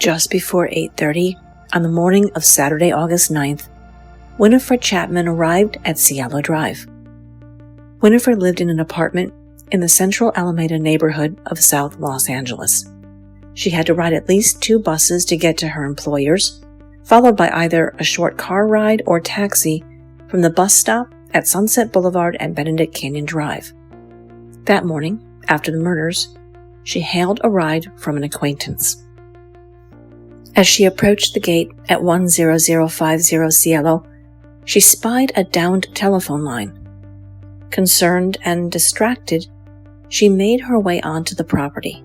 Just before 8:30 on the morning of Saturday, August 9th, Winifred Chapman arrived at Cielo Drive. Winifred lived in an apartment in the Central Alameda neighborhood of South Los Angeles. She had to ride at least 2 buses to get to her employers, followed by either a short car ride or taxi from the bus stop at Sunset Boulevard and Benedict Canyon Drive. That morning, after the murders, she hailed a ride from an acquaintance. As she approached the gate at 10050 Cielo, she spied a downed telephone line. Concerned and distracted, she made her way onto the property.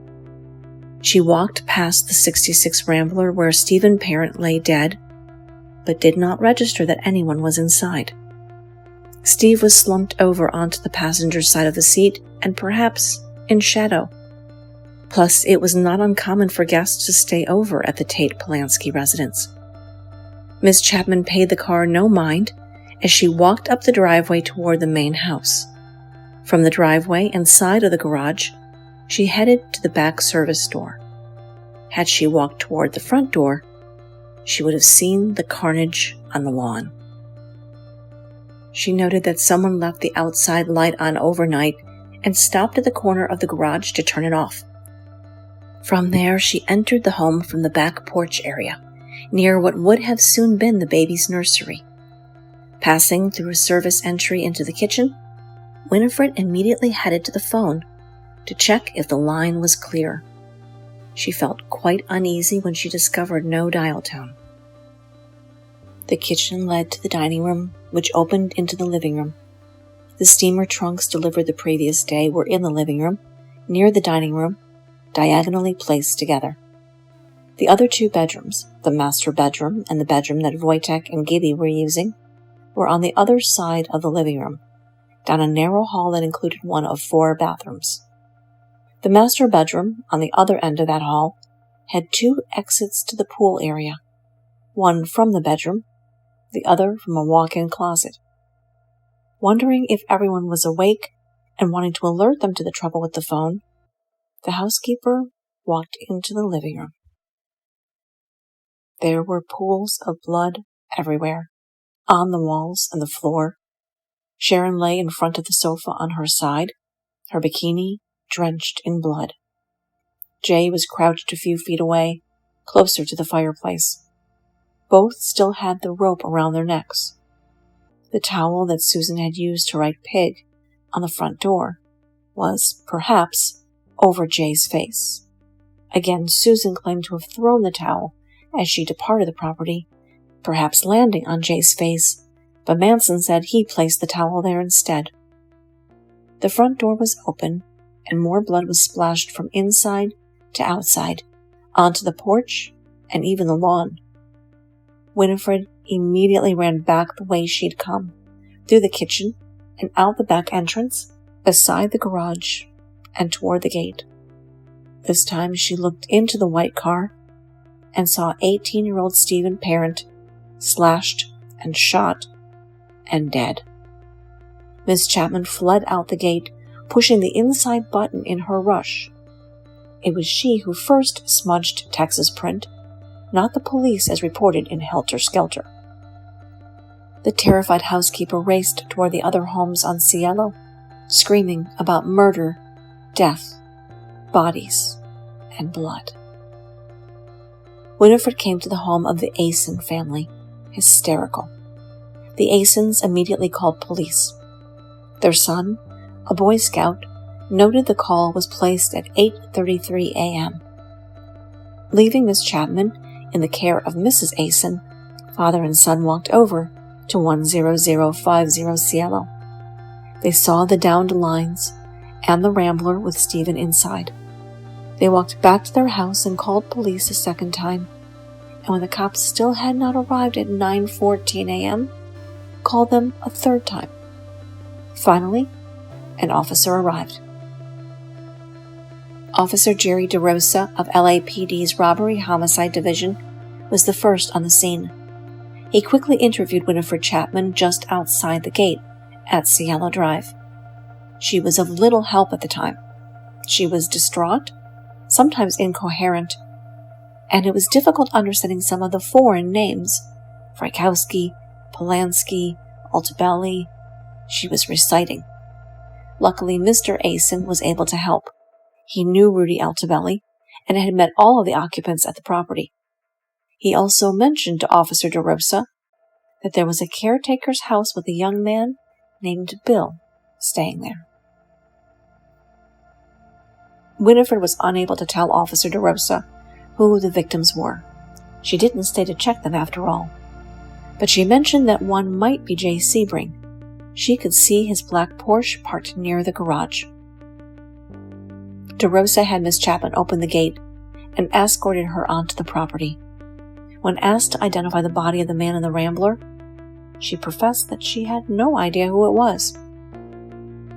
She walked past the 66 Rambler where Stephen Parent lay dead, but did not register that anyone was inside. Steve was slumped over onto the passenger side of the seat and perhaps in shadow. Plus, it was not uncommon for guests to stay over at the Tate Polanski residence. Miss Chapman paid the car no mind as she walked up the driveway toward the main house. From the driveway and side of the garage, she headed to the back service door. Had she walked toward the front door, she would have seen the carnage on the lawn. She noted that someone left the outside light on overnight and stopped at the corner of the garage to turn it off. From there, she entered the home from the back porch area, near what would have soon been the baby's nursery. Passing through a service entry into the kitchen, Winifred immediately headed to the phone to check if the line was clear. She felt quite uneasy when she discovered no dial tone. The kitchen led to the dining room, which opened into the living room. The steamer trunks delivered the previous day were in the living room, near the dining room, diagonally placed together. The other 2 bedrooms, the master bedroom and the bedroom that Wojtek and Gibby were using, were on the other side of the living room, down a narrow hall that included one of 4 bathrooms. The master bedroom, on the other end of that hall, had 2 exits to the pool area, one from the bedroom, the other from a walk-in closet. Wondering if everyone was awake and wanting to alert them to the trouble with the phone, the housekeeper walked into the living room. There were pools of blood everywhere, on the walls and the floor. Sharon lay in front of the sofa on her side, her bikini drenched in blood. Jay was crouched a few feet away, closer to the fireplace. Both still had the rope around their necks. The towel that Susan had used to write pig on the front door was, perhaps, over Jay's face. Again, Susan claimed to have thrown the towel as she departed the property, perhaps landing on Jay's face, but Manson said he placed the towel there instead. The front door was open, and more blood was splashed from inside to outside, onto the porch, and even the lawn. Winifred immediately ran back the way she'd come, through the kitchen and out the back entrance, beside the garage, and toward the gate. This time she looked into the white car and saw 18-year-old Stephen Parent slashed and shot and dead. Miss Chapman fled out the gate, pushing the inside button in her rush. It was she who first smudged Texas print, not the police as reported in Helter Skelter. The terrified housekeeper raced toward the other homes on Cielo, screaming about murder, death, bodies, and blood. Winifred came to the home of the Asen family, hysterical. The Asens immediately called police. Their son, a Boy Scout, noted the call was placed at 8:33 a.m. Leaving Miss Chapman in the care of Mrs. Asen, father and son walked over to 10050 Cielo. They saw the downed lines and the Rambler with Stephen inside. They walked back to their house and called police a second time, and when the cops still had not arrived at 9:14 a.m., called them a third time. Finally, an officer arrived. Officer Jerry DeRosa of LAPD's Robbery Homicide Division was the first on the scene. He quickly interviewed Winifred Chapman just outside the gate at Cielo Drive. She was of little help at the time. She was distraught, sometimes incoherent. and it was difficult understanding some of the foreign names. Frykowski, Polanski, Altobelli. She was reciting. Luckily, Mr. Asen was able to help. He knew Rudy Altobelli and had met all of the occupants at the property. He also mentioned to Officer DeRosa that there was a caretaker's house with a young man named Bill staying there. Winifred was unable to tell Officer DeRosa who the victims were. She didn't stay to check them after all. But she mentioned that one might be Jay Sebring. She could see his black Porsche parked near the garage. DeRosa had Miss Chapman open the gate and escorted her onto the property. When asked to identify the body of the man in the Rambler, she professed that she had no idea who it was.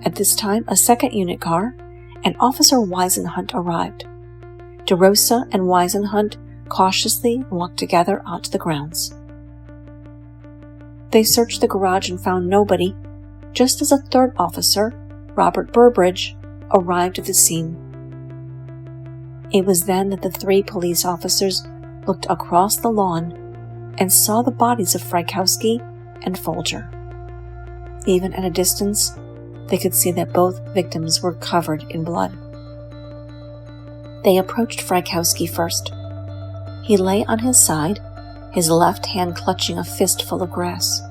At this time, a second unit car and Officer Weisenhunt arrived. DeRosa and Weisenhunt cautiously walked together onto the grounds. They searched the garage and found nobody, just as a third officer, Robert Burbridge, arrived at the scene. It was then that the three police officers looked across the lawn and saw the bodies of Frykowski and Folger. Even at a distance, they could see that both victims were covered in blood. They approached Frykowski first. He lay on his side, his left hand clutching a fistful of grass.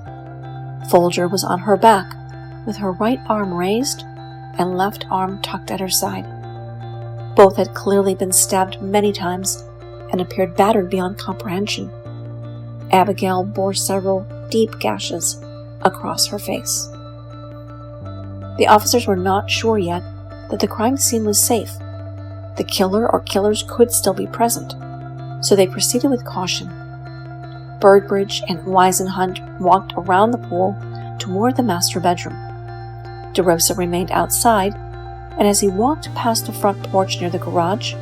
Folger was on her back, with her right arm raised and left arm tucked at her side. Both had clearly been stabbed many times and appeared battered beyond comprehension. Abigail bore several deep gashes across her face. The officers were not sure yet that the crime scene was safe. The killer or killers could still be present, so they proceeded with caution. Burbridge and Weisenhunt walked around the pool toward the master bedroom. DeRosa remained outside, and as he walked past the front porch near the garage,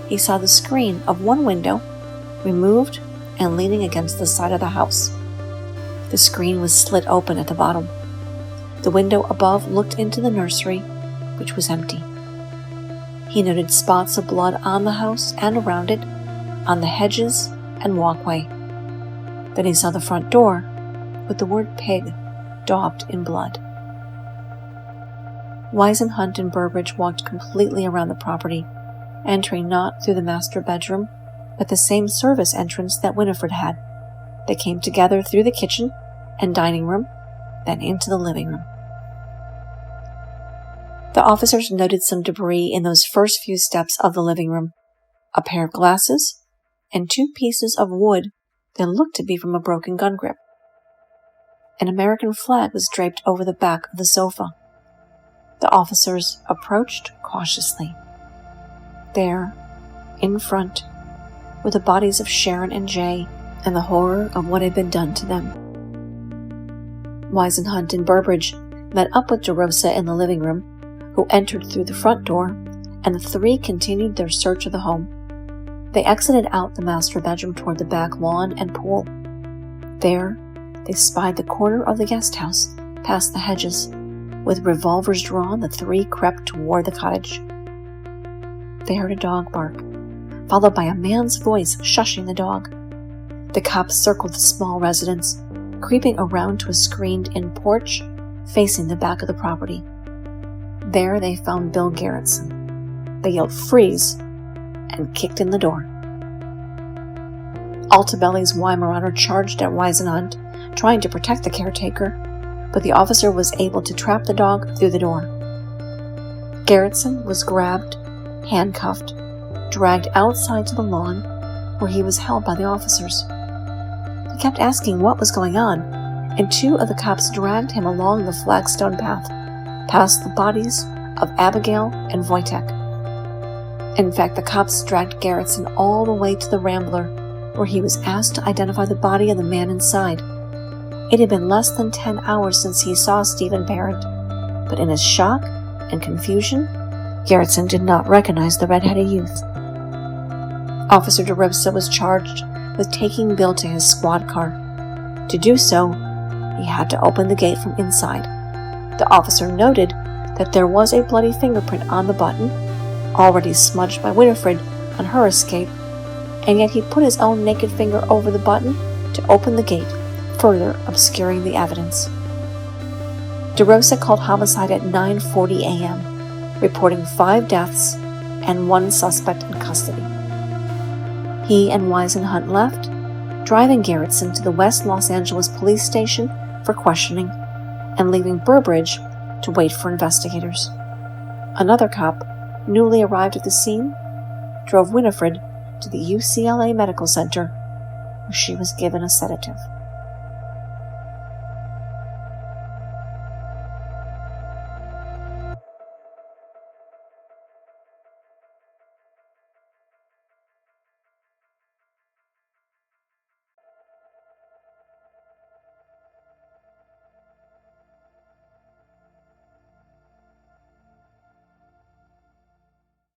he saw the screen of one window removed and leaning against the side of the house. The screen was slit open at the bottom. The window above looked into the nursery, which was empty. He noted spots of blood on the house and around it, on the hedges and walkway. Then he saw the front door with the word pig daubed in blood. Weisenhunt and Burbridge walked completely around the property, entering not through the master bedroom, but the same service entrance that Winifred had. They came together through the kitchen and dining room, then into the living room. The officers noted some debris in those first few steps of the living room, a pair of glasses, and two pieces of wood that looked to be from a broken gun grip. An American flag was draped over the back of the sofa. The officers approached cautiously. There, in front, were the bodies of Sharon and Jay and the horror of what had been done to them. Weisenhunt and Burbridge met up with DeRosa in the living room, who entered through the front door, and the three continued their search of the home. They exited out the master bedroom toward the back lawn and pool. There, they spied the corner of the guest house, past the hedges. With revolvers drawn, the three crept toward the cottage. They heard a dog bark, followed by a man's voice shushing the dog. The cops circled the small residence, creeping around to a screened-in porch facing the back of the property. There they found Bill Garrettson. They yelled "Freeze!" and kicked in the door. Altobelli's Weimaraner charged at Weisenhunt, trying to protect the caretaker, but the officer was able to trap the dog through the door. Garrettson was grabbed, handcuffed, dragged outside to the lawn, where he was held by the officers. He kept asking what was going on, and two of the cops dragged him along the flagstone path, past the bodies of Abigail and Wojtek. In fact, the cops dragged Garrettson all the way to the Rambler, where he was asked to identify the body of the man inside. It had been less than 10 hours since he saw Stephen Parent, but in his shock and confusion, Garrettson did not recognize the red-headed youth. Officer DeRosa was charged with taking Bill to his squad car. To do so, he had to open the gate from inside. The officer noted that there was a bloody fingerprint on the button, already smudged by Winifred on her escape, and yet he put his own naked finger over the button to open the gate, further obscuring the evidence. DeRosa called homicide at 9:40 a.m., reporting 5 deaths and 1 suspect in custody. He and Wise and Hunt left, driving Garretson to the West Los Angeles police station for questioning and leaving Burbridge to wait for investigators. Another cop, newly arrived at the scene, drove Winifred to the UCLA Medical Center, where she was given a sedative.